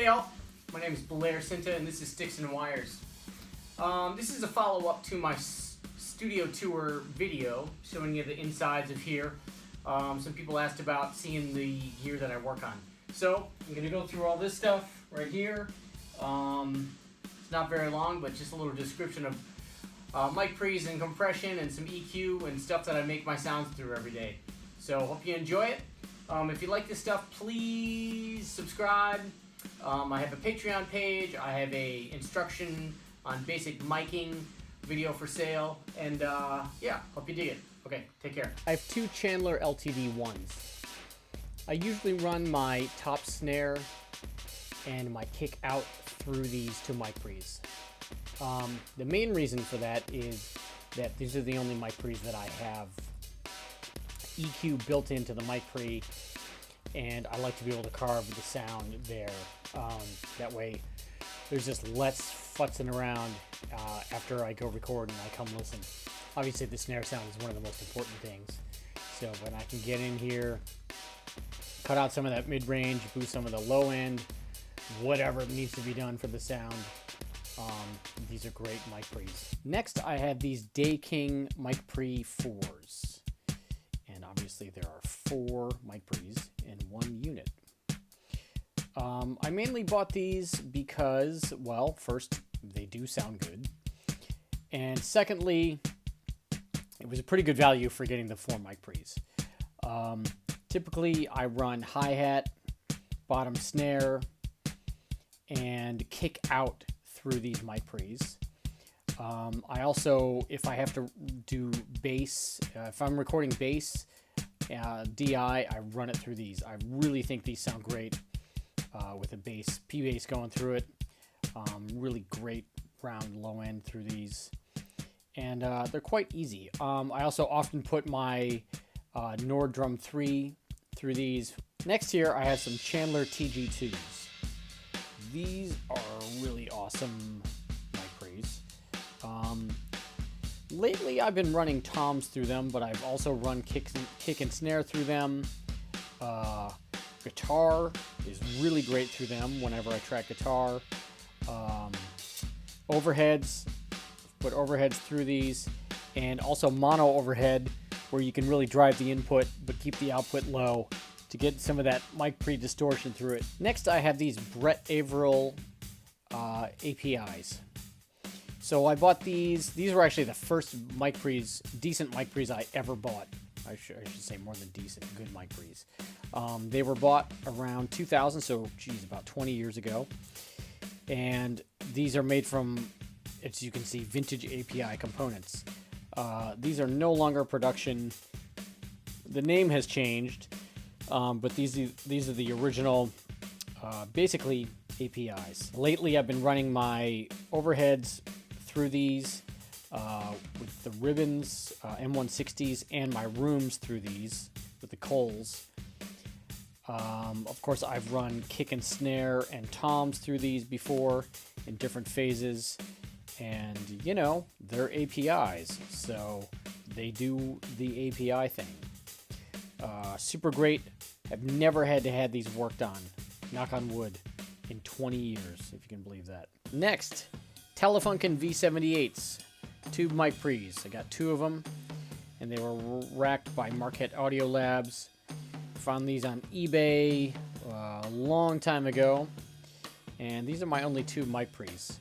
Hey y'all, my name is Blair Cinta and this is Sticks and Wires. This is a follow-up to my studio tour video showing you the insides of here. Some people asked about seeing the gear that I work on. So I'm going to go through all this stuff right here. It's not very long, but just a little description of mic pre's and compression and some EQ and stuff that I make my sounds through every day. So hope you enjoy it. If you like this stuff, please subscribe. I have a Patreon page. I have a instruction on basic miking video for sale. And yeah, hope you dig it. Okay, take care. I have two Chandler LTD1s. I usually run my top snare and my kick out through these two mic pre's. The main reason for that is that these are the only mic pre's that I have EQ built into the mic pre, and I like to be able to carve the sound there. That way there's just less futzing around after I go record and I come listen. Obviously the snare sound is one of the most important things, so when I can get in here, cut out some of that mid-range, boost some of the low end, whatever needs to be done for the sound, these are great mic pre's. Next I have these Day King mic pre 4s. And obviously there are 4 mic pre's in one unit. I mainly bought these because, well, first, they do sound good. And secondly, it was a pretty good value for getting the 4 mic pre's. Typically, I run hi-hat, bottom snare, and kick out through these mic pre's. I also, if I have to do bass, if I'm recording bass, DI, I run it through these. I really think these sound great with a bass, P-bass going through it. Really great round low end through these. And they're quite easy. I also often put my Nord Drum 3 through these. Next here, I have some Chandler TG2s. These are really awesome mic pre's. Lately I've been running toms through them, but I've also run kick and snare through them. Guitar is really great through them whenever I track guitar. Overheads, put overheads through these, and also mono overhead where you can really drive the input but keep the output low to get some of that mic pre distortion through it. Next I have these Bret Averell APIs. So I bought these. These were actually the first mic pre's, decent mic pre's I ever bought. I should say more than decent, good mic pre's. They were bought around 2000, so geez, about 20 years ago. And these are made from, as you can see, vintage API components. These are no longer production. The name has changed, but these are the original, basically APIs. Lately, I've been running my overheads through these with the ribbons, M160s, and my rooms through these with the Coles. Of course, I've run kick and snare and toms through these before in different phases, and you know, they're APIs, so they do the API thing. Super great. I've never had to have these worked on, knock on wood, in 20 years, if you can believe that. Next, Telefunken V78 Tube mic pre's. I got 2 of them, and they were racked by Marquette Audio Labs. Found these on eBay a long time ago, and these are my only 2 mic pre's.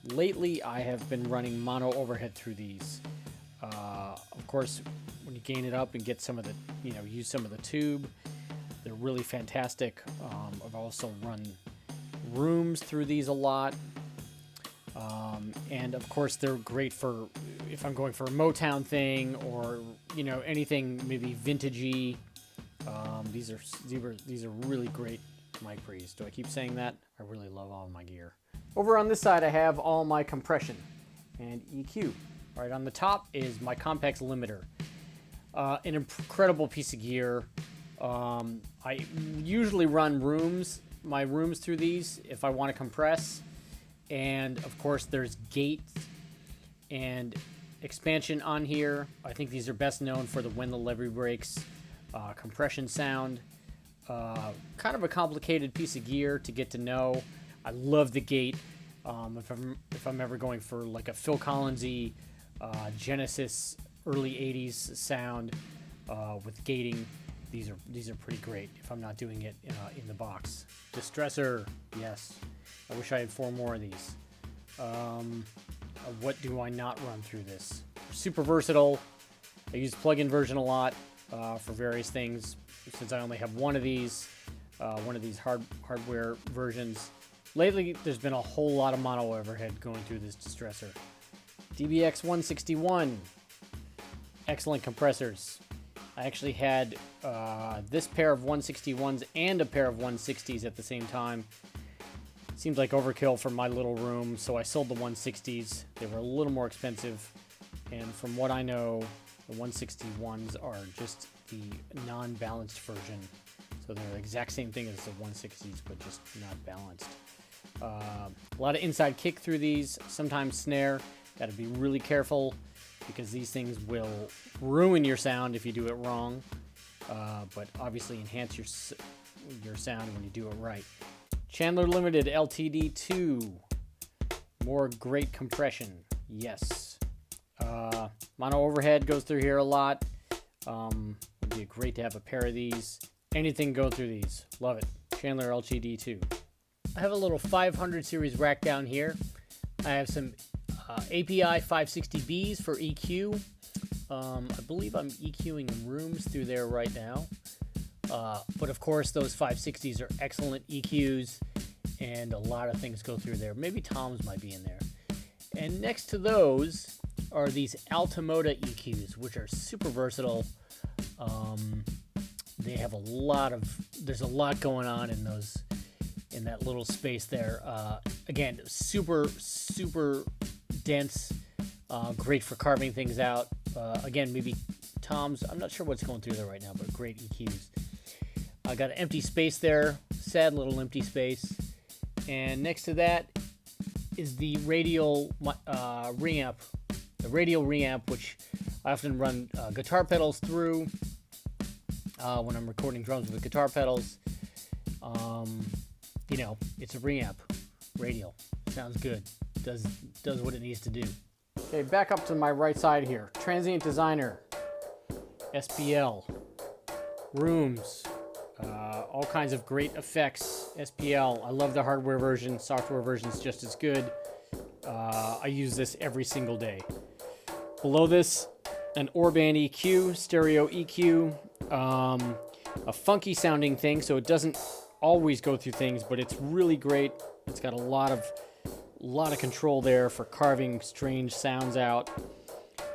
Lately, I have been running mono overhead through these. Of course, when you gain it up and get some of the, use some of the tube, they're really fantastic. I've also run rooms through these a lot. And of course they're great for if I'm going for a Motown thing or anything maybe vintagey. These are really great mic pre's. Do I keep saying that? I really love all my gear. Over on this side I have all my compression and EQ. All right, on the top is my Compex limiter. An incredible piece of gear. I usually run my rooms through these if I want to compress. And of course there's gate and expansion on here. I think these are best known for the when the levee breaks compression sound. Kind of a complicated piece of gear to get to know. I love the gate. If I'm ever going for like a Phil Collins-y Genesis early 80s sound with gating, these are pretty great if I'm not doing it in the box. Distressor, yes. I wish I had 4 more of these. What do I not run through this? Super versatile. I use plug-in version a lot for various things. Since I only have one of these hardware versions. Lately, there's been a whole lot of mono overhead going through this distressor. DBX 161. Excellent compressors. I actually had this pair of 161s and a pair of 160s at the same time. Seemed like overkill for my little room, so I sold the 160s. They were a little more expensive, and from what I know, the 161s are just the non-balanced version. So they're the exact same thing as the 160s, but just not balanced. A lot of inside kick through these, sometimes snare. Got to be really careful because these things will ruin your sound if you do it wrong, but obviously enhance your sound when you do it right. Chandler Limited LTD2. More great compression. Yes. Mono overhead goes through here a lot. Would be great to have a pair of these. Anything go through these. Love it. Chandler LTD2. I have a little 500 series rack down here. I have some API 560Bs for EQ. I believe I'm EQing rooms through there right now. But of course, those 560s are excellent EQs, and a lot of things go through there. Maybe toms might be in there. And next to those are these Altamoda EQs, which are super versatile. They have there's a lot going on in that little space there. Again, super dense, great for carving things out. Again, maybe toms. I'm not sure what's going through there right now, but great EQs. I got an empty space there, sad little empty space. And next to that is the radial reamp. The radial reamp, which I often run guitar pedals through when I'm recording drums with guitar pedals. You know, it's a reamp, radial. Sounds good. Does what it needs to do. Okay, back up to my right side here. Transient Designer, SPL, Rooms, all kinds of great effects. SPL. I love the hardware version. Software version's just as good. I use this every single day. Below this, an Orban EQ, stereo EQ, a funky sounding thing, so it doesn't always go through things, but it's really great. It's got a lot of control there for carving strange sounds out.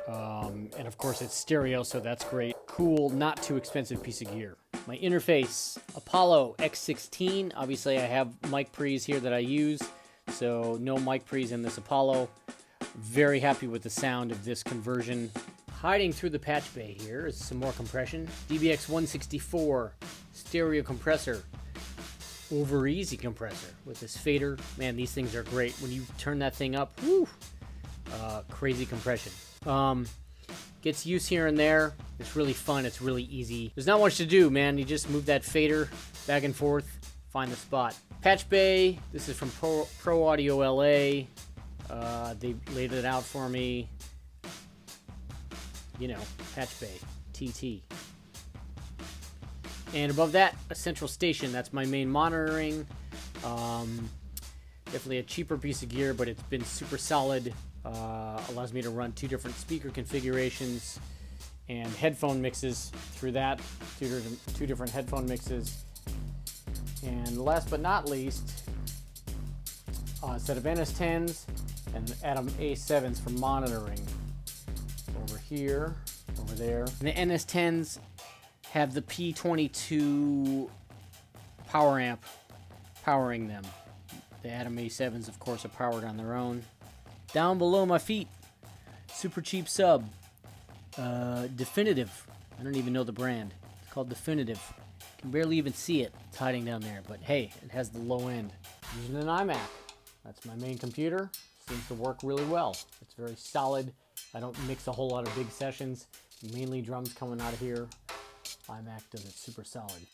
And of course it's stereo, so that's great. Cool, not too expensive piece of gear. My interface, Apollo X16. Obviously I have mic pre's here that I use, so no mic pre's in this Apollo. Very happy with the sound of this conversion. Hiding through the patch bay here is some more compression. DBX 164 stereo compressor. Over easy compressor with this fader. Man, these things are great. When you turn that thing up, whoo, crazy compression. Gets use here and there. It's really fun. It's really easy. There's not much to do, man. You just move that fader back and forth, find the spot. Patch bay. This is from Pro Audio LA. They laid it out for me. You know, patch bay, TT. And above that, a central station. That's my main monitoring. Definitely a cheaper piece of gear, but it's been super solid. Allows me to run 2 different speaker configurations and headphone mixes through that. 2 different headphone mixes. And last but not least, a set of NS10s and Atom A7s for monitoring. Over here, over there. And the NS10s have the P22 power amp powering them. The Atom A7s, of course, are powered on their own. Down below my feet, super cheap sub, Definitive. I don't even know the brand. It's called Definitive. Can barely even see it. It's hiding down there, but hey, it has the low end. Using an iMac. That's my main computer. Seems to work really well. It's very solid. I don't mix a whole lot of big sessions. Mainly drums coming out of here. iMac does it super solid.